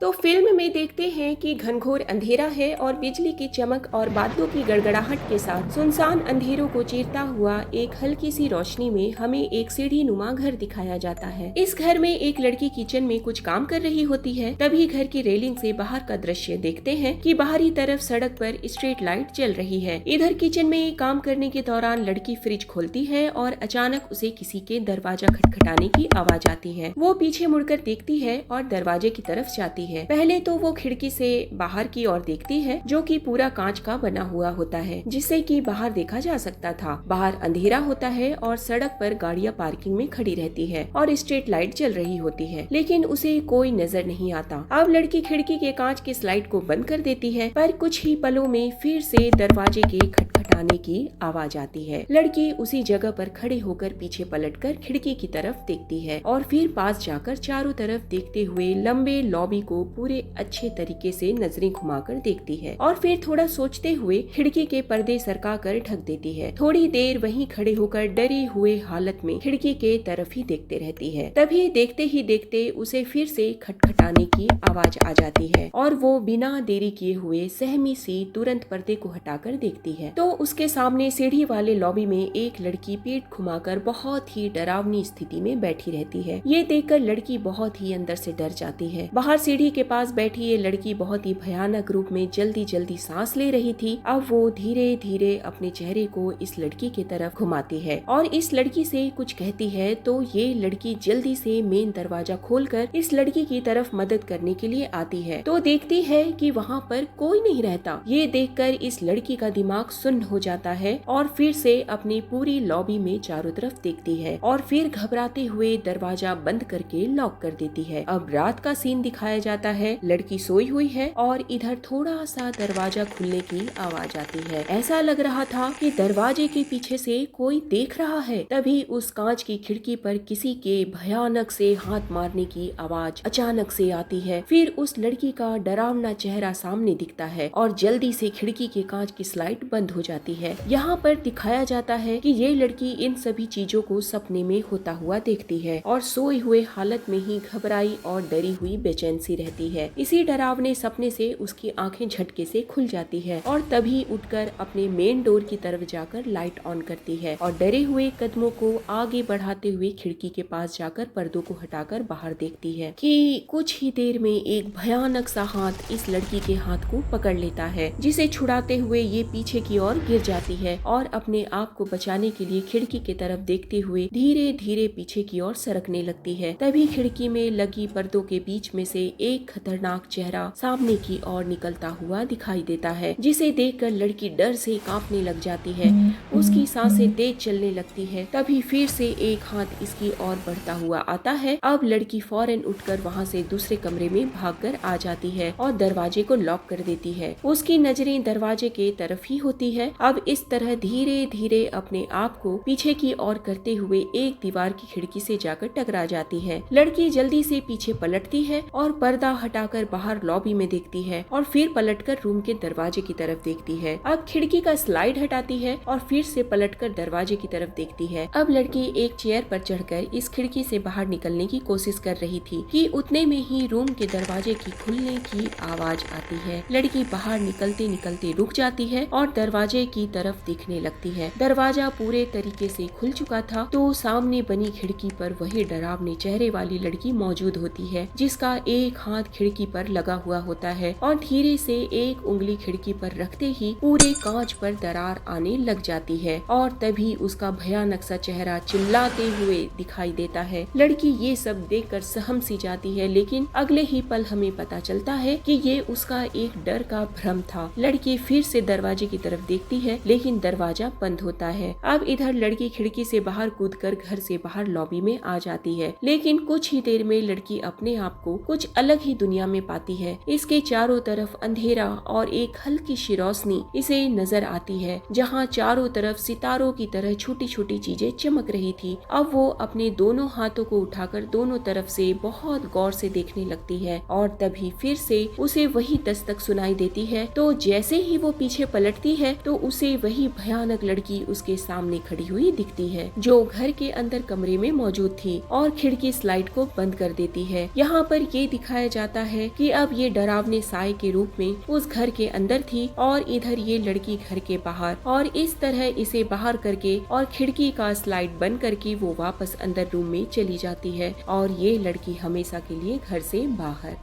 तो फिल्म में देखते हैं कि घनघोर अंधेरा है और बिजली की चमक और बादलों की गड़गड़ाहट के साथ सुनसान अंधेरों को चीरता हुआ एक हल्की सी रोशनी में हमें एक सीढ़ी नुमा घर दिखाया जाता है। इस घर में एक लड़की किचन में कुछ काम कर रही होती है। तभी घर की रेलिंग से बाहर का दृश्य देखते हैं कि बाहरी तरफ सड़क पर स्ट्रीट लाइट जल रही है। इधर किचन में काम करने के दौरान लड़की फ्रिज खोलती है और अचानक उसे किसी के दरवाजा खटखटाने की आवाज आती है। वो पीछे मुड़कर देखती है और दरवाजे की तरफ जाती है। पहले तो वो खिड़की से बाहर की ओर देखती है, जो कि पूरा कांच का बना हुआ होता है, जिससे कि बाहर देखा जा सकता था। बाहर अंधेरा होता है और सड़क पर गाड़ियां पार्किंग में खड़ी रहती है और स्ट्रीट लाइट जल रही होती है, लेकिन उसे कोई नजर नहीं आता। अब लड़की खिड़की के कांच के स्लाइड को बंद कर देती है, पर कुछ ही पलों में फिर से दरवाजे के खटखटाने की आवाज आती है। लड़की उसी जगह पर खड़े होकर पीछे पलटकर खिड़की की तरफ देखती है और फिर पास जाकर चारों तरफ देखते हुए लंबे लॉबी को पूरे अच्छे तरीके से नजरें घुमाकर देखती है और फिर थोड़ा सोचते हुए खिड़की के पर्दे सरका कर ढक देती है। थोड़ी देर वहीं खड़े होकर डरे हुए हालत में खिड़की के तरफ ही देखते रहती है। तभी देखते ही देखते उसे फिर से खटखटाने की आवाज आ जाती है और वो बिना देरी किए हुए सहमी सी तुरंत पर्दे को हटाकर देखती है तो उसके सामने सीढ़ी वाले लॉबी में एक लड़की पीठ घुमाकर बहुत ही डरावनी स्थिति में बैठी रहती है। ये देखकर लड़की बहुत ही अंदर से डर जाती है। बाहर सीढ़ी के पास बैठी ये लड़की बहुत ही भयानक रूप में जल्दी जल्दी सांस ले रही थी। अब वो धीरे धीरे अपने चेहरे को इस लड़की की तरफ घुमाती है और इस लड़की से कुछ कहती है तो ये लड़की जल्दी से मेन दरवाजा खोलकर इस लड़की की तरफ मदद करने के लिए आती है तो देखती है कि वहाँ पर कोई नहीं रहता। ये देखकर इस लड़की का दिमाग सुन्न हो जाता है और फिर से अपनी पूरी लॉबी में चारों तरफ देखती है और फिर घबराते हुए दरवाजा बंद करके लॉक कर देती है। अब रात का सीन दिखाया जाता है। लड़की सोई हुई है और इधर थोड़ा सा दरवाजा खुलने की आवाज आती है। ऐसा लग रहा था कि दरवाजे के पीछे से कोई देख रहा है। तभी उस कांच की खिड़की पर किसी के भयानक से हाथ मारने की आवाज अचानक से आती है। फिर उस लड़की का डरावना चेहरा सामने दिखता है और जल्दी से खिड़की के कांच की स्लाइड बंद हो जाती है। यहाँ पर दिखाया जाता है कि ये लड़की इन सभी चीजों को सपने में होता हुआ देखती है और सोए हुए हालत में ही घबराई और डरी हुई बेचैन सी रहती है। इसी डरावने सपने से उसकी आंखें झटके से खुल जाती है और तभी उठकर अपने मेन डोर की तरफ जाकर लाइट ऑन करती है और डरे हुए कदमों को आगे बढ़ाते हुए खिड़की के पास जाकर पर्दों को हटाकर बाहर देखती है कि कुछ ही देर में एक भयानक सा हाथ इस लड़की के हाथ को पकड़ लेता है, जिसे छुड़ाते हुए ये पीछे की ओर गिर जाती है और अपने आप को बचाने के लिए खिड़की की तरफ देखते हुए धीरे धीरे पीछे की ओर सरकने लगती है। तभी खिड़की में लगी पर्दों के बीच में से एक खतरनाक चेहरा सामने की ओर निकलता हुआ दिखाई देता है, जिसे देखकर लड़की डर से कांपने लग जाती है। उसकी सांसें तेज चलने लगती है। तभी फिर से एक हाथ इसकी ओर बढ़ता हुआ आता है। अब लड़की फौरन उठकर वहाँ से दूसरे कमरे में भागकर आ जाती है और दरवाजे को लॉक कर देती है। उसकी नजरें दरवाजे के तरफ ही होती है। अब इस तरह धीरे धीरे अपने आप को पीछे की ओर करते हुए एक दीवार की खिड़की से जाकर टकरा जाती है। लड़की जल्दी से पीछे पलटती है और पर्दा हटाकर बाहर लॉबी में देखती है और फिर पलटकर रूम के दरवाजे की तरफ देखती है। अब खिड़की का स्लाइड हटाती है और फिर से पलटकर दरवाजे की तरफ देखती है। अब लड़की एक चेयर पर चढ़कर इस खिड़की से बाहर निकलने की कोशिश कर रही थी कि उतने में ही रूम के दरवाजे की खुलने की आवाज आती है। लड़की बाहर निकलते निकलते रुक जाती है और दरवाजे की तरफ देखने लगती है। दरवाजा पूरे तरीके से खुल चुका था तो सामने बनी खिड़की पर वही डरावने चेहरे वाली लड़की मौजूद होती है, जिसका एक हाथ खिड़की पर लगा हुआ होता है और धीरे से एक उंगली खिड़की पर रखते ही पूरे कांच पर दरार आने लग जाती है और तभी उसका भयानक सा चेहरा चिल्लाते हुए दिखाई देता है। लड़की ये सब देखकर सहम सी जाती है, लेकिन अगले ही पल हमें पता चलता है कि ये उसका एक डर का भ्रम था। लड़की फिर से दरवाजे की तरफ देखती है, लेकिन दरवाजा बंद होता है। अब इधर लड़की खिड़की से बाहर कूदकर घर से बाहर लॉबी में आ जाती है, लेकिन कुछ ही देर में लड़की अपने आप को कुछ अलग ही दुनिया में पाती है। इसके चारों तरफ अंधेरा और एक हल्की सी रोशनी इसे नजर आती है, जहाँ चारों तरफ सितारों की तरह छोटी छोटी चीजें चमक रही थी। अब वो अपने दोनों हाथों को उठाकर दोनों तरफ से बहुत गौर से देखने लगती है और तभी फिर से उसे वही दस्तक सुनाई देती है। तो जैसे ही वो पीछे पलटती है तो उसे वही भयानक लड़की उसके सामने खड़ी हुई दिखती है, जो घर के अंदर कमरे में मौजूद थी और खिड़की स्लाइड को बंद कर देती है। यहाँ पर ये दिखाया जाता है कि अब ये डरावने साए के रूप में उस घर के अंदर थी और इधर ये लड़की घर के बाहर, और इस तरह इसे बाहर करके और खिड़की का स्लाइड बंद करके वो वापस अंदर रूम में चली जाती है और ये लड़की हमेशा के लिए घर से बाहर।